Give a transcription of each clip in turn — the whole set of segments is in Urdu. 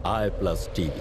i+TV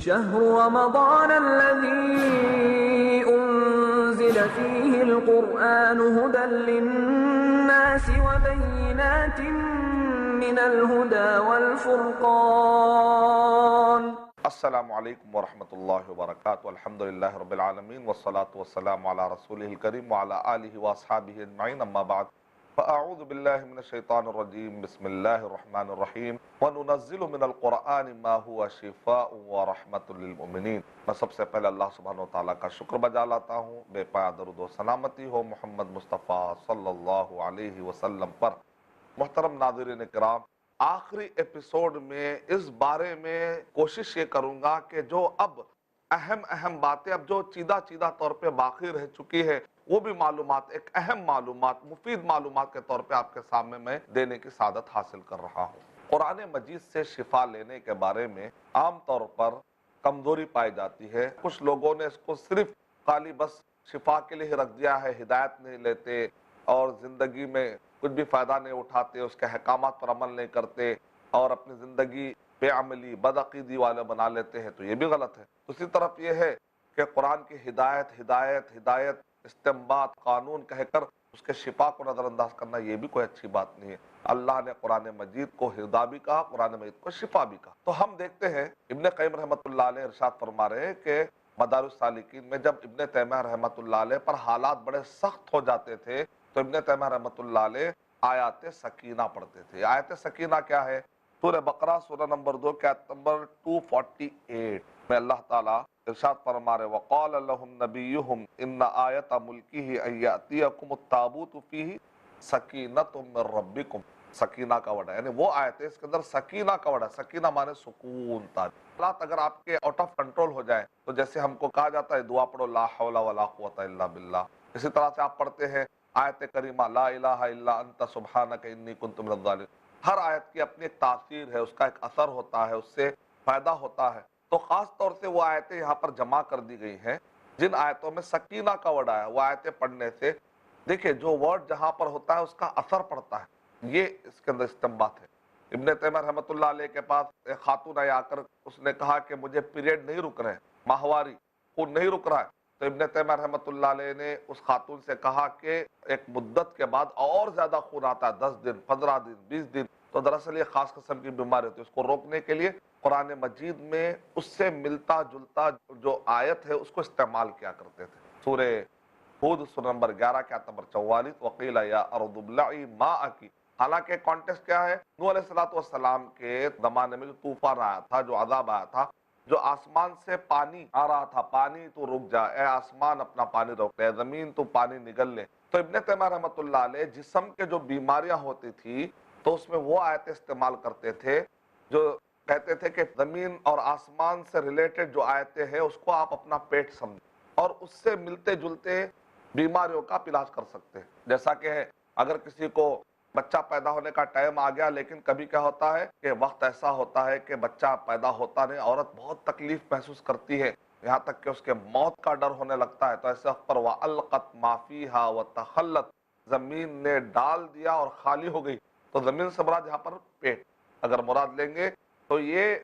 شهر رمضان الذي أنزل فيه القرآن هدى للناس وبينات من الهدى والفرقان. السلام علیکم ورحمۃ اللہ وبرکاتہ. الحمدللہ رب العالمین والصلاة والسلام علی رسولہ الکریم وعلی آلہ واصحابہ اجمعین. اما بعد فاعوذ باللہ من الشیطان الرجیم. بسم اللہ الرحمن الرحیم. وننزل من القرآن ما هو شفاء ورحمۃ للمؤمنین. میں سب سے پہلے اللہ سبحانہ وتعالیٰ کا شکر بجا لاتا ہوں. بے پایا درود و سلامتی ہو محمد مصطفیٰ صلی اللہ علیہ وسلم پر. محترم ناظرین کرام، آخری ایپیسوڈ میں اس بارے میں کوشش یہ کروں گا کہ جو اب اہم باتیں اب جو چیدہ طور پہ باقی رہ چکی ہے وہ بھی معلومات، ایک اہم معلومات، مفید معلومات کے طور پہ آپ کے سامنے میں دینے کی سعادت حاصل کر رہا ہوں. قرآن مجید سے شفا لینے کے بارے میں عام طور پر کمزوری پائی جاتی ہے. کچھ لوگوں نے اس کو صرف خالی بس شفا کے لیے ہی رکھ دیا ہے، ہدایت نہیں لیتے اور زندگی میں کچھ بھی فائدہ نہیں اٹھاتے، اس کے احکامات پر عمل نہیں کرتے اور اپنی زندگی بے عملی بدعقیدی والے بنا لیتے ہیں، تو یہ بھی غلط ہے. دوسری طرف یہ ہے کہ قرآن کی ہدایت استنباط قانون کہہ کر اس کے شفا کو نظر انداز کرنا یہ بھی کوئی اچھی بات نہیں ہے. اللہ نے قرآن مجید کو ہدا بھی کہا، قرآن مجید کو شفا بھی کہا. تو ہم دیکھتے ہیں ابن قیم رحمۃ اللہ علیہ ارشاد فرما رہے ہیں کہ مدارج السالکین میں جب ابن تیمیہ رحمۃ اللہ علیہ پر حالات بڑے سخت ہو جاتے تھے تو ابن تیمیہ رحمۃ اللہ علیہ آیات سکینہ پڑھتے تھے. آیت سکینہ کیا ہے؟ سورہ بقرہ سورہ نمبر 2 کے آیت نمبر 248 میں اللہ تعالیٰ ارشاد فرما رہے وقال لهم نبیہم ان آیت ملکہ ان یاتیکم التابوت فیہ سکینۃ من ربکم. سکینہ کا وڈا یعنی وہ آیت ہے اس کے اندر سکینہ کا وڈا. سکینہ مانے سکون. حالات اگر آپ کے آؤٹ آف کنٹرول ہو جائیں تو جیسے ہم کو کہا جاتا ہے دعا پڑھو لا حول ولا قوت الا باللہ، اسی طرح سے آپ پڑھتے ہیں آیت کریمہ لا الہ الا انت سبحانک انی کنت من الظالمین. ہر آیت کی اپنی ایک تاثیر ہے، اس کا ایک اثر ہوتا ہے، اس سے فائدہ ہوتا ہے. تو خاص طور سے وہ آیتیں یہاں پر جمع کر دی گئی ہیں جن آیتوں میں سکینہ کا ورڈ آیا. وہ آیتیں پڑھنے سے دیکھیں جو ورڈ جہاں پر ہوتا ہے اس کا اثر پڑتا ہے. یہ اس کے اندر استنباط ہے. ابن تیمیہ رحمۃ اللہ علیہ کے پاس ایک خاتون آئی آ کر اس نے کہا کہ مجھے پیریڈ نہیں رک رہے، ماہواری خون نہیں رک رہا ہے. تو ابن تیمیہ رحمۃ اللہ علیہ نے اس خاتون سے کہا کہ ایک مدت کے بعد اور زیادہ خون آتا ہے، 10 دن 15 دن 20 دن، تو دراصل یہ خاص قسم کی بیماری ہوتی ہے. اس کو روکنے کے لیے قرآن مجید میں اس سے ملتا جلتا جو آیت ہے اس کو استعمال کیا کرتے تھے. سورہ ہود سورہ نمبر 11 کے آیت نمبر 44 وقیل یا ارض ابلعی ماءکی. حالانکہ کانٹیکسٹ کیا ہے؟ نوح علیہ السلام کے زمانے میں جو طوفان آیا تھا، جو عذاب آیا تھا، جو آسمان سے پانی آ رہا تھا، پانی تو رک جا، اے آسمان اپنا پانی روک لے، زمین تو پانی نگل لے. تو ابن تیمیہ رحمۃ اللہ علیہ جسم کے جو بیماریاں ہوتی تھی تو اس میں وہ آیتیں استعمال کرتے تھے جو کہتے تھے کہ زمین اور آسمان سے ریلیٹڈ جو آیتیں ہیں اس کو آپ اپنا پیٹ سمجھیں اور اس سے ملتے جلتے بیماریوں کا علاج کر سکتے ہیں. جیسا کہ ہے اگر کسی کو بچہ پیدا ہونے کا ٹائم آ گیا لیکن کبھی کیا ہوتا ہے کہ وقت ایسا ہوتا ہے کہ بچہ پیدا ہوتا نہیں، عورت بہت تکلیف محسوس کرتی ہے یہاں تک کہ اس کے موت کا ڈر ہونے لگتا ہے. تو ایسے وقت پر وَأَلْقَتْ مَا فِيهَا وَتَخَلَّتْ، زمین نے ڈال دیا اور خالی ہو گئی. تو زمین سے مراد یہاں پر پیٹ اگر مراد لیں گے تو یہ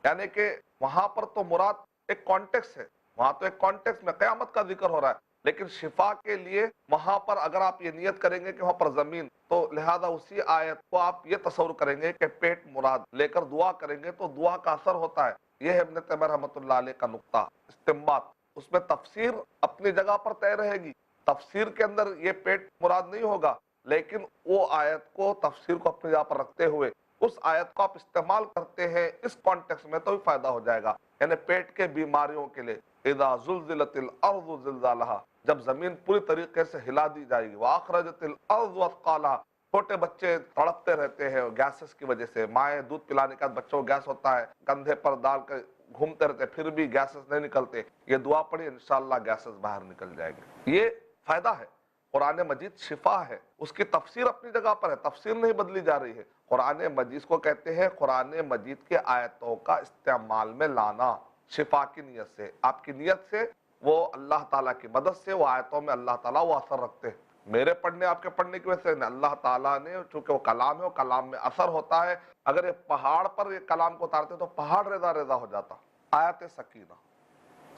یعنی کہ وہاں پر تو مراد ایک کانٹیکس ہے، وہاں تو ایک کانٹیکس میں قیامت کا ذکر ہو رہا ہے، لیکن شفا کے لیے وہاں پر اگر آپ یہ نیت کریں گے کہ وہاں پر زمین، تو لہذا اسی آیت کو آپ یہ تصور کریں گے کہ پیٹ مراد لے کر دعا کریں گے تو دعا کا اثر ہوتا ہے. یہ ہے ابن تیمیہ رحمۃ اللہ علیہ کا نقطہ استنباط. اس میں تفسیر اپنی جگہ پر طے رہے گی. تفسیر کے اندر یہ پیٹ مراد نہیں ہوگا، لیکن وہ آیت کو تفسیر کو اپنی جگہ پر رکھتے ہوئے اس آیت کو آپ استعمال کرتے ہیں اس کانٹیکس میں تو بھی فائدہ ہو جائے گا. یعنی پیٹ کے بیماریوں کے لیے اذا زلزلت الارض زلزالها، جب زمین پوری طریقے سے ہلا دی جائے گی، واخرجت الارض اثقالها، چھوٹے بچے تڑپتے رہتے ہیں گیسز کی وجہ سے، مائیں دودھ پلانے کا بچوں کو گیس ہوتا ہے، کندھے پر ڈال کر گھومتے رہتے پھر بھی گیسز نہیں نکلتے، یہ دعا پڑھی انشاءاللہ گیسز باہر نکل جائے گی. یہ فائدہ ہے. قرآن مجید شفا ہے، اس کی تفسیر اپنی جگہ پر ہے، تفسیر نہیں بدلی جا رہی ہے. قرآن مجید کو کہتے ہیں قرآن مجید کے آیتوں کا استعمال میں لانا شفا کی نیت سے. آپ کی نیت سے وہ اللہ تعالیٰ کی مدد سے وہ آیتوں میں اللہ تعالیٰ وہ اثر رکھتے ہیں. میرے پڑھنے آپ کے پڑھنے کی وجہ سے نہیں، اللہ تعالیٰ نے، چونکہ وہ کلام ہے، وہ کلام میں اثر ہوتا ہے. اگر یہ پہاڑ پر یہ کلام کو اتارتے تو پہاڑ ریزہ ریزہ ہو جاتا. آیت سکینہ،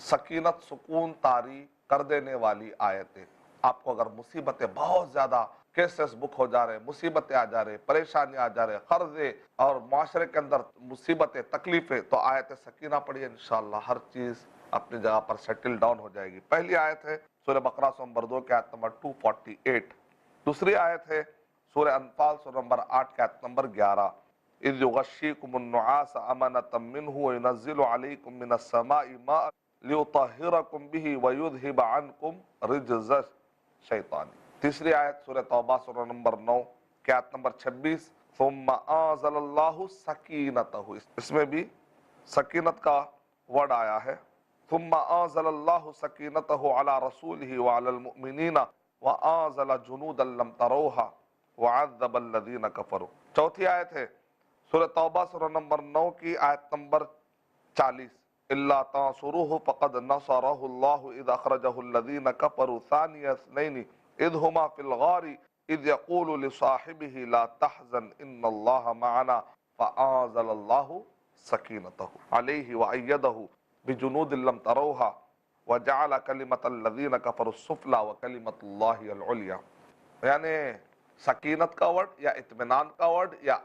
سکینت سکون طاری کر دینے والی آیتیں. آپ کو اگر مصیبتیں بہت زیادہ، کیسز بک ہو جا رہے، مصیبتیں آ جا رہے، پریشانی آ جا رہے، قرضے اور معاشرے کے اندر مصیبتیں، تکلیفیں، تو آیت سکینہ پڑھیے، انشاءاللہ ہر چیز اپنی جگہ پر سیٹل ڈاؤن ہو جائے گی. پہلی آیت ہے سورہ بقرہ سورہ نمبر 2 کی آیت نمبر 248. دوسری آیت ہے سورہ انفال سورہ نمبر 8 کی آیت نمبر 11. اِذْ يُغَشِّيكُمُ النُّعَاسَ أَمَنَةً مِّنْهُ وَيُنَزِّلُ عَلَيْكُم مِّنَ السَّمَاءِ مَاءً لِيُطَهِّرَكُم بِهِ وَيُذْهِبَ عَنكُم رِجْزَ الشَّيْطَانِ. تیسری آیت سورہ توبہ سورہ نمبر 9 کی آیت نمبر 26. ثُمَّ أَنزَلَ اللَّهُ سَكِينَتَهُ، اس میں بھی سکینت کا ورڈ آیا ہے. ثُمَّ أَنزَلَ اللَّهُ سَكِينَتَهُ عَلَى رَسُولِهِ وَعَلَى الْمُؤْمِنِينَ وَأَنزَلَ جُنُودًا لَّمْ تَرَوْهَا وَعَذَّبَ الَّذِينَ كَفَرُوا. چوتھی آیت ہے سورہ توبہ سورہ نمبر 9 کی آیت نمبر 40. إِلَّا تَنصُرُوهُ فَقَدْ نَصَرَهُ اللَّهُ إِذْ أَخْرَجَهُ الَّذِينَ كَفَرُوا ثَانِيَ اثْنَيْنِ إِذْ هُمَا فِي الْغَارِ إِذْ يَقُولُ لِصَاحِبِهِ لَا تَحْزَنْ إِنَّ اللَّهَ مَعَنَا فَأَنزَلَ اللَّهُ سَكِينَتَهُ عَلَيْهِ وَأَيَّدَهُ بِجُنُودٍ لَّمْ تَرَوْهَا وَجَعَلَ كَلِمَةَ الَّذِينَ كَفَرُوا السُّفْلَىٰ وَكَلِمَةُ اللَّهِ الْعُلْيَا. یعنی سکینت کا ورڈ یا اطمینان کا ورڈ یا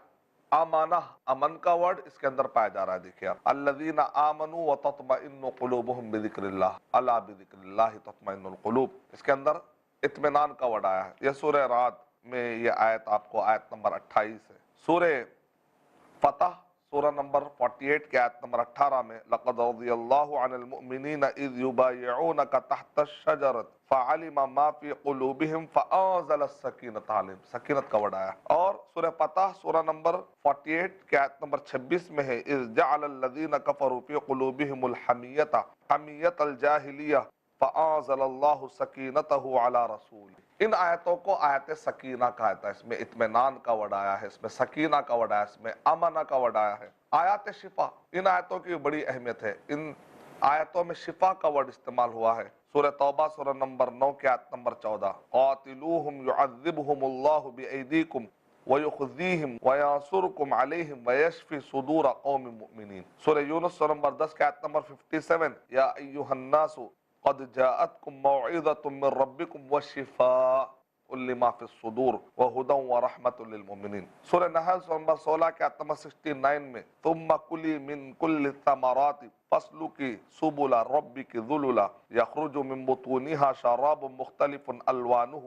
آمانہ، امن کا ورڈ اس کے اندر پایا جا رہا ہے. دیکھیں آپ، الذین آمنوا وتطمئن قلوبهم بذکر اللہ، الا بذکر اللہ تطمئن القلوب، اس کے اندر اطمینان کا ورڈ آیا ہے. یہ سورہ رعد میں یہ آیت آپ کو آیت نمبر 28 ہے. سورہ فتح سورہ نمبر 48 کے آیت نمبر 18 میں لَقَدْ رَضِيَ اللَّهُ عَنِ الْمُؤْمِنِينَ إِذْ يُبَايِعُونَكَ تَحْتَ الشَّجَرَةِ فَعَلِمَ مَا فِي قُلُوبِهِمْ فَأَنزَلَ السَّكِينَةَ عَلَيْهِمْ. سکینت کا ورڈ آیا. اور سورہ فتح سورہ نمبر 48 کے آیت نمبر 26 میں ہے إِذْ جَعَلَ الَّذِينَ كَفَرُوا فِي قُلُوبِهِمُ الْحَمِيَّةَ حَمِيَّةَ الْجَاهِلِيَّةِ فَأَنزَلَ اللَّهُ سَكِينَتَهُ عَلَى رَسُولِهِ. ان آیتوں کو آیت سکینہ کہا جاتا ہے. اس میں اطمینان کا ورڈ آیا ہے، اس میں سکینہ کا ورڈ آیا ہے، اس میں امنہ کا ورڈ آیا ہے. آیات شفا، ان آیتوں کی بڑی اہمیت ہے. ان آیتوں میں شفا کا ورڈ استعمال ہوا ہے. سورہ توبہ سورہ نمبر 9 کی آیت نمبر 14. قاتلوہم یعذبہم اللہ بأیدیکم ویخزیہم وینصرکم علیہم ویشفی صدور قوم مؤمنین. سورہ یونس سورہ نمبر 10 کی آیت نمبر 57. یا ایہا الناس قد جاءتکم موعظۃ من ربکم وشفاء لما فی الصدور وہدی ورحمۃ للمؤمنین. سورہ نحل سورہ نمبر 16 کے آیت نمبر 69 میں ثم کلی من کل الثمرات فاسلکی سبل ربک ذللا یخرج من بطونها شراب مختلف الوانہ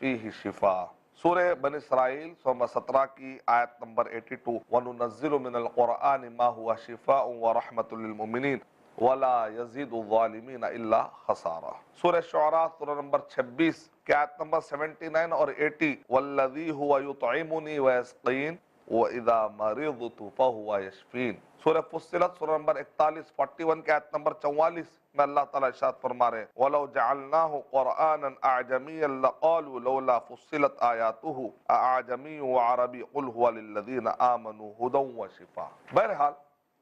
فیہ شفاء. سورہ بن اسرائیل سورہ نمبر 17 کی آیت نمبر 82. وَنُنَزِّلُ مِنَ الْقُرْآنِ مَا هُوَ شِفَاءٌ وَرَحْمَةٌ لِلْمُؤْمِنِينَ وَلَا يَزِيدُ الظَّالِمِينَ إِلَّا خَسَارًا. سورہ شعراء سورہ نمبر 26 کی آیت نمبر 79 اور 80. وَالَّذِي هُوَ يُطْعِمُنِي وَيَسْقِينِ وَإِذَا مَرِضْتُ فَهُوَ يَشْفِينِ. سورہ فصلت سورہ نمبر 41 41 کی آیت نمبر 44 میں اللہ تعالیٰ ارشاد فرما رہے ہیں وَلَوْ جَعَلْنَاهُ قُرْآنًا أَعْجَمِيًّا لَقَالُوا لَوْلَا فُصِّلَتْ آيَاتُهُ أَأَعْجَمِيٌّ وَعَرَبِيٌّ قُلْ هُوَ لِلَّذِينَ آمَنُوا هُدًى وَشِفَاء. بہرحال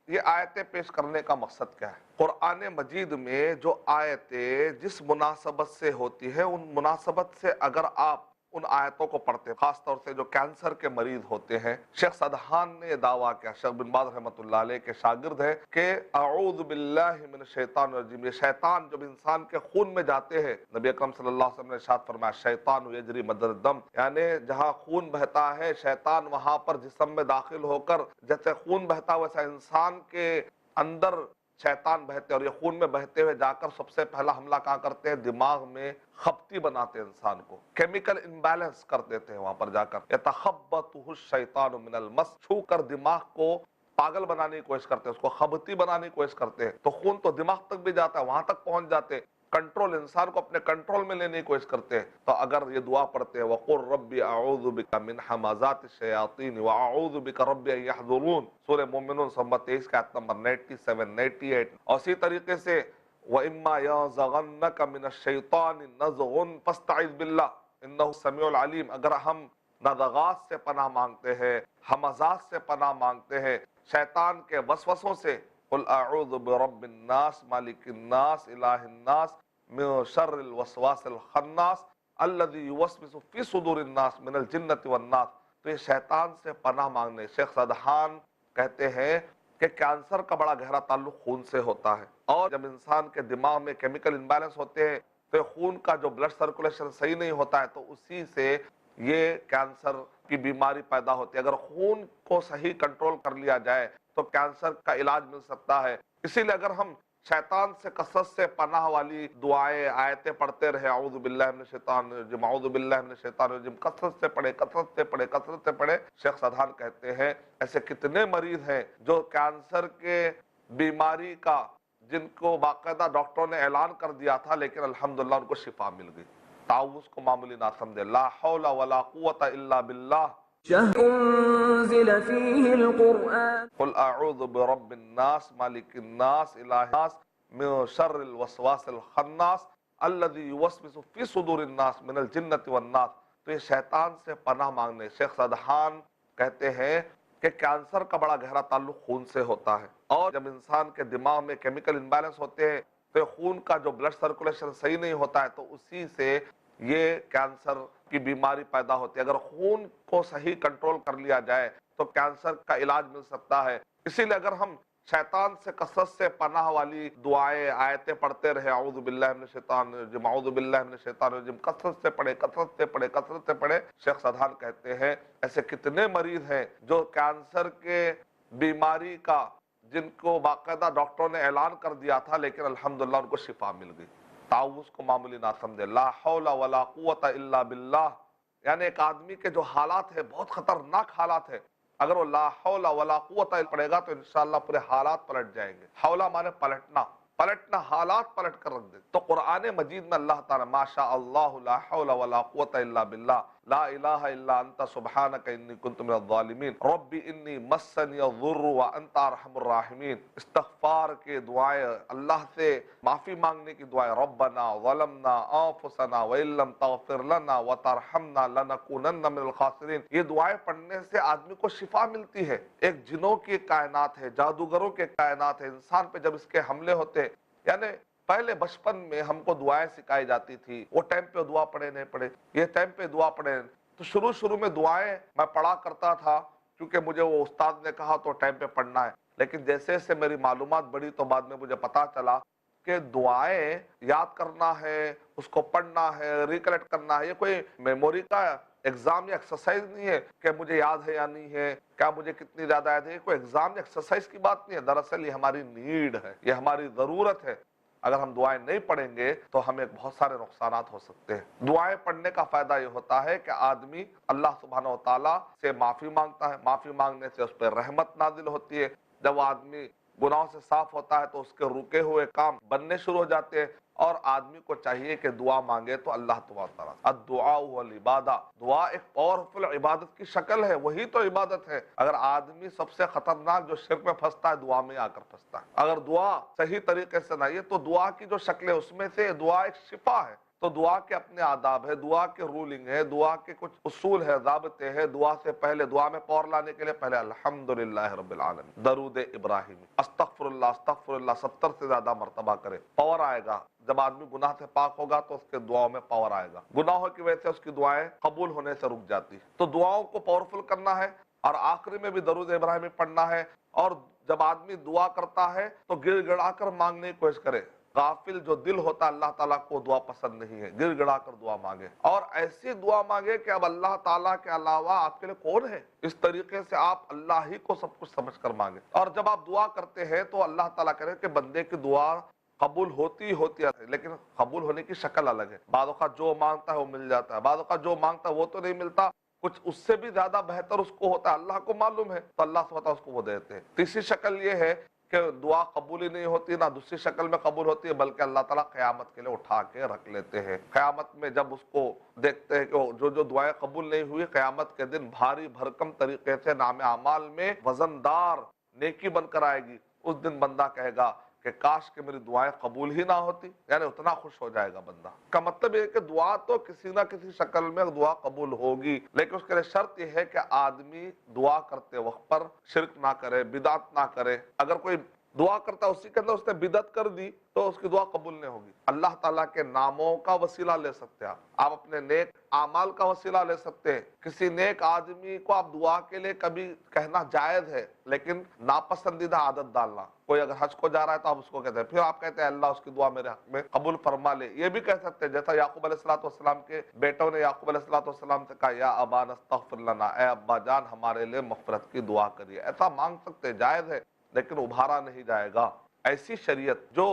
یہ آیتیں پیش کرنے کا مقصد کیا ہے؟ قرآن مجید میں جو آیتیں جس مناسبت سے ہوتی ہیں، ان مناسبت سے اگر آپ ان آیتوں کو پڑھتے ہیں، خاص طور سے جو کینسر کے مریض ہوتے ہیں، شیخ سدحان نے یہ دعویٰ کیا، شیخ بن باز رحمۃ اللہ علیہ کے شاگرد ہیں، کہ اعوذ باللہ من الشیطان الرجیم. یہ شیطان جب انسان کے خون میں جاتے ہیں، نبی اکرم صلی اللہ علیہ وسلم نے ارشاد فرمایا شیطان یجری مجرى الدم، یعنی جہاں خون بہتا ہے شیطان وہاں پر جسم میں داخل ہو کر جیسے خون بہتا ویسا انسان کے اندر شیطان بہتے، اور یہ خون میں بہتے ہوئے جا کر سب سے پہلا حملہ کہاں کرتے ہیں؟ دماغ میں خپتی بناتے ہیں، انسان کو کیمیکل امبیلنس کر دیتے ہیں. وہاں پر جا کر یتخبطہ الشیطان من المس، چھو کر دماغ کو پاگل بنانے کی کوشش کرتے ہیں، اس کو خبتی بنانے کی کوشش کرتے ہیں. تو خون تو دماغ تک بھی جاتا ہے، وہاں تک پہنچ جاتے، کنٹرول انسان کو اپنے کنٹرول میں لینے کی کوشش کرتے ہیں. تو اگر یہ دعا پڑھتے ہیں وَقُلْ رَبِّ أَعُوذُ بِكَ مِنْ حَمَزَاتِ الشَّيَاطِينِ وَأَعُوذُ بِكَ رَبِّ أَن يَحْضُرُونَ. سورہ مومنون نمبر 23 کا آیت نمبر 97 98. اور اسی طریقے سے وَإِمَّا يَنزَغَنَّكَ مِنَ الشَّيْطَانِ نَزْغٌ فَاسْتَعِذْ بِاللَّهِ إِنَّهُ السَّمِيعُ الْعَلِيمُ. اگر ہم نزغات سے پناہ مانگتے ہیں، حمزات سے پناہ مانگتے ہیں، شیطان کے وسوسوں سے، قُلْ أَعُوذُ بِرَبِّ النَّاسِ مَالِكِ النَّاسِ إِلَٰهِ النَّاسِ من شر الوسواس الخناس الذی یوسوس فی صدور الناس من الجنۃ والناس، تو یہ شیطان سے پناہ مانگنے۔ شیخ سدحان کہتے ہیں کہ کینسر کا بڑا گہرا تعلق خون سے ہوتا ہے، اور جب انسان کے دماغ میں کیمیکل امبیلنس ہوتے ہیں تو خون کا جو بلڈ سرکولیشن صحیح نہیں ہوتا ہے، تو اسی سے یہ کینسر کی بیماری پیدا ہوتی ہے۔ اگر خون کو صحیح کنٹرول کر لیا جائے تو کینسر کا علاج مل سکتا ہے۔ اسی لیے اگر ہم شیطان سے کثرت سے پناہ والی دعائیں آیتیں پڑھتے رہے، اعوذ باللہ من الشیطان الرجیم، اعوذ باللہ من الشیطان الرجیم، کثرت سے پڑھے، کثرت سے پڑھے، کثرت سے پڑھے، شیخ سدحان کہتے ہیں ایسے کتنے مریض ہیں جو کینسر کے بیماری کا، جن کو باقاعدہ ڈاکٹروں نے اعلان کر دیا تھا، لیکن الحمدللہ ان کو شفا مل گئی۔ تعوذ کو معمولی نہ سمجھے، لا حول ولا قوت الا باللہ۔ شهر أنزل فيه القرآن قل اعوذ برب الناس مالک الناس الہ الناس من شر الوسواس الخناس الذی یوسوس فی صدور الناس من الجنۃ والناس، تو یہ شیطان سے پناہ مانگنے۔ شیخ سدحان کہتے ہیں کہ کینسر کا بڑا گہرا تعلق خون سے ہوتا ہے، اور جب انسان کے دماغ میں کیمیکل امبیلنس ہوتے ہیں تو خون کا جو بلڈ سرکولیشن صحیح نہیں ہوتا ہے، تو اسی سے یہ کینسر کی بیماری پیدا ہوتی ہے۔ اگر خون کو صحیح کنٹرول کر لیا جائے تو کینسر کا علاج مل سکتا ہے۔ اسی لیے اگر ہم شیطان سے کثرت سے پناہ والی دعائیں آیتیں پڑھتے رہے، اعوذ باللہ من الشیطان الرجیم، اعوذ باللہ من الشیطان الرجیم، کثرت سے پڑھے، کثرت سے پڑھے، کثرت سے پڑھے، شیخ سدحان کہتے ہیں ایسے کتنے مریض ہیں جو کینسر کے بیماری کا، جن کو باقاعدہ ڈاکٹروں نے اعلان کر دیا تھا، لیکن الحمدللہ ان کو شفا مل گئی۔ تعوذ کو معمولی نہ سمجھے، لا حول ولا قوت الا باللہ۔ یعنی ایک آدمی کے جو حالات ہیں بہت خطرناک حالات ہیں، اگر وہ لا حول ولا قوت پڑھے گا تو انشاءاللہ پورے حالات پلٹ جائیں گے۔ حولہ مانے پلٹنا، پلٹنا، حالات پلٹ کر رکھ دے۔ تو قرآن مجید میں اللہ تعالیٰ ما شاء اللہ لا حول ولا قوت الا باللہ، لا الہ الا انت سبحانک انی کنت من الظالمین، رب انی مسنی الضر وانت ارحم الراحمین، استغفار کے دعائیں، اللہ سے معافی مانگنے کی دعائیں، ربنا ظلمنا انفسنا وان لم تغفر لنا وترحمنا لنکونن من الخاسرین۔ یہ دعائیں پڑھنے سے آدمی کو شفا ملتی ہے۔ ایک جنوں کی کائنات ہے، جادوگروں کے کائنات ہے، انسان پہ جب اس کے حملے ہوتے، یعنی پہلے بچپن میں ہم کو دعائیں سکھائی جاتی تھی، وہ ٹائم پہ دعا پڑھے نہیں پڑھے، یہ ٹائم پہ دعا پڑھے، تو شروع میں دعائیں میں پڑھا کرتا تھا کیونکہ مجھے وہ استاد نے کہا تو ٹائم پہ پڑھنا ہے، لیکن جیسے جیسے میری معلومات بڑھی تو بعد میں مجھے پتا چلا کہ دعائیں یاد کرنا ہے، اس کو پڑھنا ہے، ریکلیکٹ کرنا ہے، یہ کوئی میموری کا ایگزام یا ایکسرسائز نہیں ہے کہ مجھے یاد ہے یا نہیں ہے، کیا مجھے کتنی زیادہ یاد ہے، یہ کوئی ایگزام یا ایکسرسائز کی بات نہیں ہے، دراصل یہ ہماری نیڈ ہے، یہ ہماری ضرورت ہے۔ اگر ہم دعائیں نہیں پڑھیں گے تو ہمیں بہت سارے نقصانات ہو سکتے ہیں۔ دعائیں پڑھنے کا فائدہ یہ ہوتا ہے کہ آدمی اللہ سبحانہ و تعالیٰ سے معافی مانگتا ہے، معافی مانگنے سے اس پہ رحمت نازل ہوتی ہے، جب آدمی گناہوں سے صاف ہوتا ہے تو اس کے رکے ہوئے کام بننے شروع ہو جاتے ہیں، اور آدمی کو چاہیے کہ دعا مانگے تو اللہ تبارک تعالیٰ۔ الدعاء والعبادہ، دعا ایک پاورفل عبادت کی شکل ہے، وہی تو عبادت ہے۔ اگر آدمی سب سے خطرناک جو شرک میں پھنستا ہے، دعا میں آ کر پھنستا ہے۔ اگر دعا صحیح طریقے سے نہیں ہے تو دعا کی جو شکلیں، اس میں سے دعا ایک شفا ہے، تو دعا کے اپنے آداب ہے، دعا کے رولنگ ہے، دعا کے کچھ اصول ہے، ضابطے ہیں۔ دعا سے پہلے، دعا میں پاور لانے کے لیے پہلے الحمدللہ رب العالمین، درود ابراہیمی، استغفر اللہ 70 سے زیادہ مرتبہ کرے، پاور آئے گا۔ جب آدمی گناہ سے پاک ہوگا تو اس کے دعاؤں میں پاور آئے گا، گناہوں کی وجہ سے اس کی دعائیں قبول ہونے سے رک جاتی، تو دعاؤں کو پاورفل کرنا ہے، اور آخری میں بھی درود ابراہیمی پڑھنا ہے۔ اور جب آدمی دعا کرتا ہے تو گڑ گڑا کر مانگنے کی کوشش کرے، غافل جو دل ہوتا ہے اللہ تعالیٰ کو دعا پسند نہیں ہے، گڑ گڑا کر دعا مانگے، اور ایسی دعا مانگے کہ اب اللہ تعالیٰ کے علاوہ آپ کے لیے کون ہے، اس طریقے سے آپ اللہ ہی کو سب کچھ سمجھ کر مانگے۔ اور جب آپ دعا کرتے ہیں تو اللہ تعالیٰ کرے کہ بندے کی دعا قبول ہوتی ہے، لیکن قبول ہونے کی شکل الگ ہے، بعض اوقات جو مانگتا ہے وہ مل جاتا ہے، بعض اوقات جو مانگتا ہے وہ تو نہیں ملتا، کچھ اس سے بھی زیادہ بہتر اس کو ہوتا ہے، اللہ کو معلوم ہے، تو اللہ سبحانہ اس کو وہ دیتے ہیں۔ تیسری شکل یہ ہے کہ دعا قبول ہی نہیں ہوتی، نہ دوسری شکل میں قبول ہوتی ہے، بلکہ اللہ تعالیٰ قیامت کے لیے اٹھا کے رکھ لیتے ہیں۔ قیامت میں جب اس کو دیکھتے ہیں کہ جو دعائیں قبول نہیں ہوئی، قیامت کے دن بھاری بھرکم طریقے سے نام اعمال میں وزندار نیکی بن کر آئے گی، اس دن بندہ کہے گا کہ کاش کہ میری دعائیں قبول ہی نہ ہوتی، یعنی اتنا خوش ہو جائے گا بندہ۔ کا مطلب یہ ہے کہ دعا تو کسی نہ کسی شکل میں دعا قبول ہوگی، لیکن اس کے لیے شرط یہ ہے کہ آدمی دعا کرتے وقت پر شرک نہ کرے، بدعت نہ کرے۔ اگر کوئی دعا کرتا ہے اسی کے اندر اس نے بدعت کر دی تو اس کی دعا قبول نہیں ہوگی۔ اللہ تعالیٰ کے ناموں کا وسیلہ لے سکتے ہیں آپ اپنے نیک اعمال کا وسیلہ لے سکتے ہیں، کسی نیک آدمی کو آپ دعا کے لیے کبھی کہنا جائز ہے، لیکن ناپسندیدہ عادت ڈالنا، کوئی اگر حج کو جا رہا ہے تو آپ اس کو کہتے ہیں، پھر آپ کہتے ہیں اللہ اس کی دعا میرے حق میں قبول فرما لے، یہ بھی کہہ سکتے ہیں جیسا یعقوب علیہ السلام کے بیٹوں نے یعقوب علیہ السلام سے کہا یا ابانا استغفر لنا، اے ابا جان ہمارے لیے مغفرت کی دعا کریے، ایسا مانگ سکتے ہیں، جائز ہے، لیکن ابھارا نہیں جائے گا۔ ایسی شریعت جو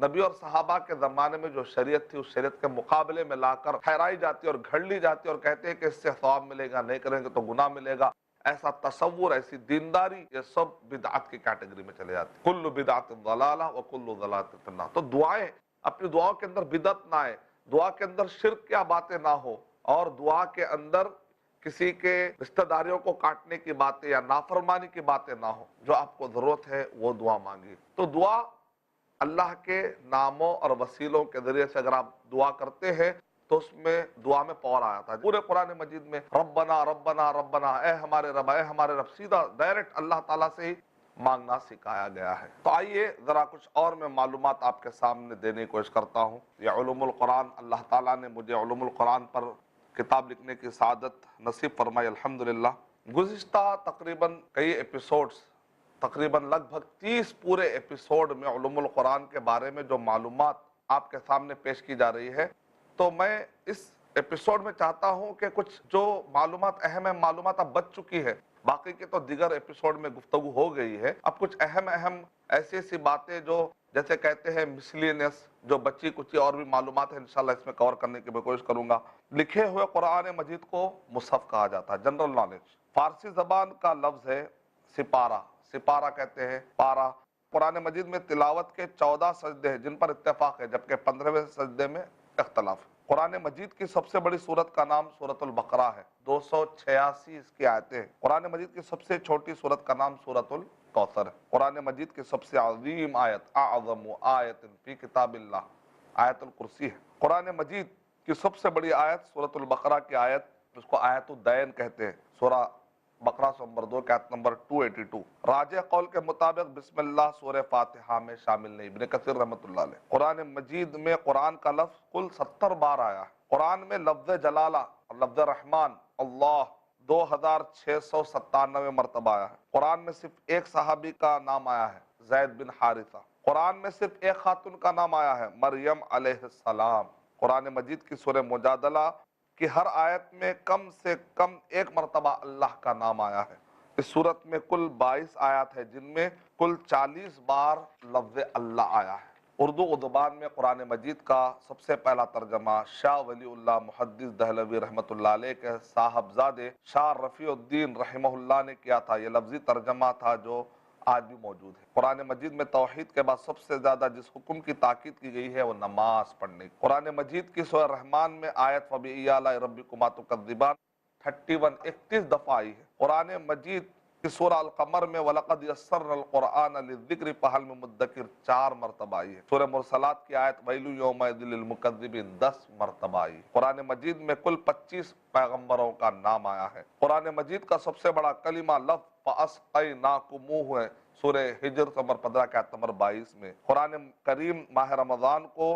نبی اور صحابہ کے زمانے میں جو شریعت تھی اس شریعت کے مقابلے میں لا کر ٹھہرائی جاتی اور گھڑ لی جاتی اور کہتے ہیں کہ اس سے ثواب ملے گا، نہیں کریں گے تو گناہ ملے گا، ایسا تصور، ایسی دینداری، یہ سب بدعت کی کیٹیگری میں چلے جاتے ہیں۔ کل بدعت ضلالہ وکل ضلالۃ فی النار۔ تو دعائیں، اپنی دعاؤں کے اندر بدعت نہ آئے، دعا کے اندر شرک کیا باتیں نہ ہو، اور دعا کے اندر کسی کے رشتہ داریوں کو کاٹنے کی باتیں یا نافرمانی کی باتیں نہ ہو۔ جو آپ کو ضرورت ہے وہ دعا مانگیے۔ تو دعا اللہ کے ناموں اور وسیلوں کے ذریعے سے اگر آپ دعا کرتے ہیں تو اس میں دعا میں پاور آیا تھا۔ پورے قرآن مجید میں ربنا ربنا ربنا، اے ہمارے رب، اے ہمارے رب، سیدھا ڈائریکٹ اللہ تعالیٰ سے ہی مانگنا سکھایا گیا ہے۔ تو آئیے ذرا کچھ اور میں معلومات آپ کے سامنے دینے کی کوشش کرتا ہوں۔ یہ علوم القرآن، اللہ تعالیٰ نے مجھے علوم القرآن پر کتاب لکھنے کی سعادت نصیب فرمائی الحمدللہ۔ گزشتہ تقریباً کئی ایپیسوڈز، تقریباً لگ بھگ 30 پورے ایپیسوڈ میں علوم القرآن کے بارے میں جو معلومات آپ کے سامنے پیش کی جا رہی ہے، تو میں اس ایپیسوڈ میں چاہتا ہوں کہ کچھ جو معلومات اہم معلومات اب بچ چکی ہے، باقی کے تو دیگر ایپیسوڈ میں گفتگو ہو گئی ہے، اب کچھ اہم ایسی ایسی باتیں جو جیسے کہتے ہیں مسلینس، جو بچی کچی اور بھی معلومات ہیں، انشاءاللہ اس میں کور کرنے کی میں کوشش کروں گا۔ لکھے ہوئے قرآن مجید کو مصحف کہا جاتا ہے، جنرل نالج۔ فارسی زبان کا لفظ ہے سپارہ، سپارہ کہتے ہیں پارہ۔ قرآن مجید میں تلاوت کے 14 سجدے ہیں جن پر اتفاق ہے، جبکہ 15ویں سجدے میں اختلاف ہے۔ قرآن مجید کی سب سے بڑی سورت کا نام سورۃ البقرہ ہے، 286 اس کی آیتیں ہیں۔ قرآن مجید کی سب سے چھوٹی سورت کا نام سورۃ الکوثر ہے۔ قرآن مجید کی سب سے عظیم آیت، اعظم آیت فی کتاب اللہ، آیت الکرسی ہے۔ قرآن مجید کی سب سے بڑی آیت سورۃ البقرہ کی آیت، اس کو آیت الدین کہتے ہیں، سورہ بقرہ نمبر 2 کی آیت نمبر 282۔ راجح قول کے مطابق بسم اللہ سورہ فاتحہ میں شامل نہیں، ابن کثیر رحمۃ اللہ علیہ۔ قرآن مجید میں قرآن کا لفظ کل 70 بار آیا ہے۔ قرآن میں لفظ جلالہ اور لفظ رحمان اللہ 2697 مرتبہ آیا ہے۔ قرآن میں صرف ایک صحابی کا نام آیا ہے، زید بن حارثہ۔ قرآن میں صرف ایک خاتون کا نام آیا ہے، مریم علیہ السلام۔ قرآن مجید کی سورہ مجادلہ کہ ہر آیت میں کم سے کم ایک مرتبہ اللہ کا نام آیا ہے۔ اس صورت میں کل 22 آیات ہے جن میں کل 40 بار لفظ اللہ آیا ہے۔ اردو زبان میں قرآن مجید کا سب سے پہلا ترجمہ شاہ ولی اللہ محدث دہلوی رحمۃ اللہ علیہ کے صاحبزادے شاہ رفیع الدین رحمہ اللہ نے کیا تھا۔ یہ لفظی ترجمہ تھا جو آج بھی موجود ہے۔ قرآن مجید میں توحید کے بعد سب سے زیادہ جس حکم کی تاکید کی گئی ہے وہ نماز پڑھنے کی۔ قرآن مجید کی سورہ رحمان میں آیت فَبِأَيِّ آلَاءِ رَبِّكُمَا تُكَذِّبَانِ 31 دفعہ آئی ہے۔ قرآن مجید کی سورہ القمر میں وَلَقَدْ يَسَّرْنَا الْقُرْآنَ لِلذِّكْرِ فَهَلْ مِن مُدَّكِرٍ 4 مرتبہ آئی ہے۔ سورہ مرسلات کی آیت وَيْلٌ يَوْمَئِذٍ لِّلْمُكَذِّبِينَ 10 مرتبہ آئی ہے۔ قرآن مجید میں کل 25 پیغمبروں کا نام آیا ہے۔ قرآن مجید کا سب سے بڑا کلمہ لفظ فَأَسْقَيْنَاكُمُوهُ ہے، سورہ ہجر نمبر 15 کی آیت نمبر 22 میں۔ قرآن کریم ماہ رمضان کو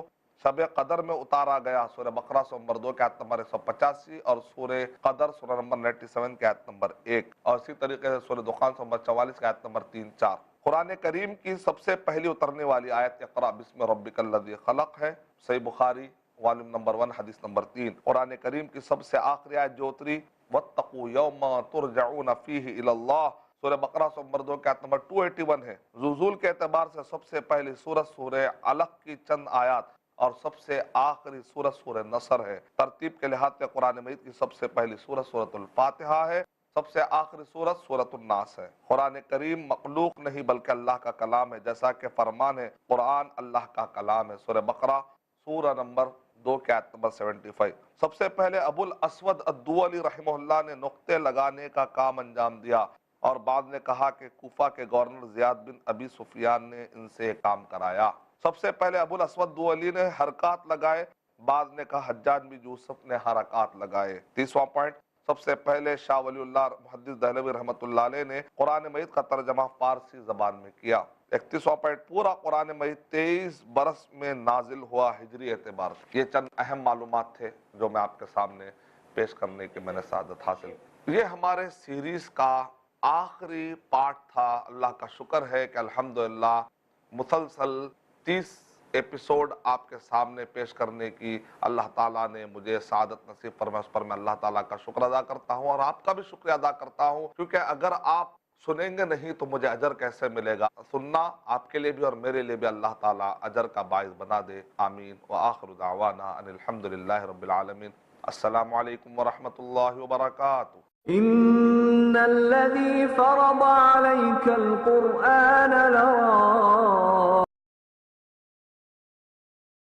شب قدر میں اتارا گیا، سورہ بقرہ نمبر 2 کی آیت نمبر 185 اور سورہ قدر سورہ نمبر 97 کی آیت نمبر 1، اور اسی طریقے سے سورہ دخان نمبر 44 کی آیت نمبر 3-4۔ قرآن کریم کی سب سے پہلی اترنے والی آیت اقرأ بسم ربک الذی خلق ہے، صحیح بخاری والیوم نمبر 1 حدیث نمبر 3۔ قرآن کریم کی سب سے آخری آیت جو اتری واتقوا یوما ترجعون فیہ الی اللہ، سورہ بقرہ نمبر 2 کی آیت نمبر 281 ہے۔ نزول کے اعتبار سے سب سے پہلی سورت سورہ علق کی چند آیات اور سب سے آخری سورت سورہ نصر ہے۔ ترتیب کے لحاظ سے قرآن مجید کی سب سے پہلی سورت سورۃ الفاتحہ ہے، سب سے آخری سورت سورۃ الناس ہے۔ قرآن کریم مخلوق نہیں بلکہ اللہ کا کلام ہے، جیسا کہ فرمان ہے قرآن اللہ کا کلام ہے، سورہ بقرہ سورہ نمبر 2 کی آیت نمبر 75۔ سب سے پہلے ابو الاسود الدؤلی رحمہ اللہ نے نقطے لگانے کا کام انجام دیا، اور بعد نے کہا کہ کوفہ کے گورنر زیاد بن ابی سفیان نے ان سے کام کرایا۔ سب سے پہلے ابو الاسود دؤلی نے حرکات لگائے، بعد نے کہا حجاج بن یوسف نے حرکات لگائے۔ 30واں پوائنٹ، سب سے پہلے شاہ ولی اللہ محدث دہلوی رحمۃ اللہ علیہ نے قرآن مجید کا ترجمہ فارسی زبان میں کیا۔ 3100 پوائنٹ پورا قرآن مجید 23 برس میں نازل ہوا ہجری اعتبار سے۔ یہ چند اہم معلومات تھے جو میں آپ کے سامنے پیش کرنے کی میں نے سعادت حاصل کی۔ یہ ہمارے سیریز کا آخری پارٹ تھا۔ اللہ کا شکر ہے کہ الحمدللہ مسلسل 30 ایپیسوڈ آپ کے سامنے پیش کرنے کی اللہ تعالیٰ نے مجھے سعادت نصیب فرمائی، اس پر میں اللہ تعالیٰ کا شکر ادا کرتا ہوں اور آپ کا بھی شکریہ ادا کرتا ہوں، کیونکہ اگر آپ سنیں گے نہیں تو مجھے اجر کیسے ملے گا؟ سننا آپ کے لیے بھی اور میرے لیے بھی اللہ تعالیٰ اجر کا باعث بنا دے، آمین۔ وآخر دعوانا ان الحمدللہ رب العالمین۔ السلام علیکم ورحمۃ اللہ وبرکاتہ۔ إن الذي فرض عليك القرآن لرادك